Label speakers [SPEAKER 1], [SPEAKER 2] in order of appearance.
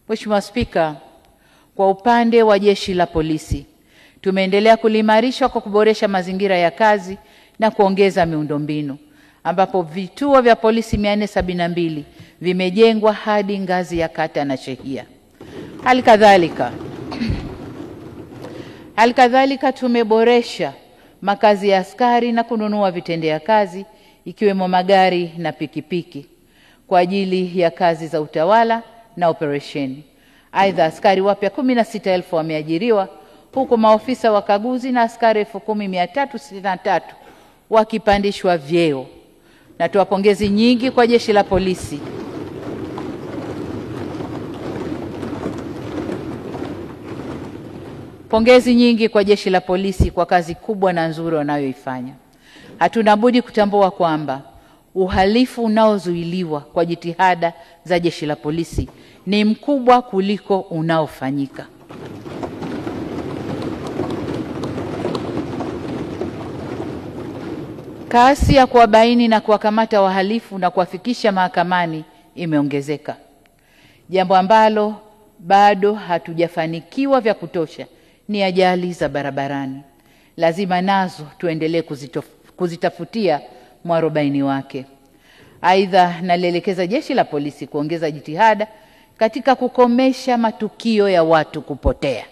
[SPEAKER 1] Mheshimiwa Spika, kwa upande wa Jeshi la Polisi, tumeendelea kuliimarisha kwa kuboresha mazingira ya kazi na kuongeza miundombinu, ambapo vituo vya polisi 472 vimejengwa hadi ngazi ya kata na shehia. Halikadhalika tumeboresha makazi ya askari na kununua vitendea kazi ikiwemo magari na pikipiki kwa ajili ya kazi za utawala na operesheni. Aidha, askari wapya 16,000 wameajiriwa, huku maofisa wakaguzi na askari 10,363 wakipandishwa vyeo. Natoa pongezi nyingi kwa Jeshi la Polisi kwa kazi kubwa na nzuri wanayoifanya. Hatuna budi kutambua kwamba uhalifu unaozuiliwa kwa jitihada za Jeshi la Polisi ni mkubwa kuliko unaofanyika. Kasi ya kuwabaini na kuwakamata wahalifu na kuwafikisha mahakamani imeongezeka, jambo ambalo bado hatujafanikiwa vya kutosha ni ajali za barabarani. Lazima nazo tuendelee kuzitafutia mwarobaini wake. Aidha, nalielekeza Jeshi la Polisi kuongeza jitihada katika kukomesha matukio ya watu kupotea.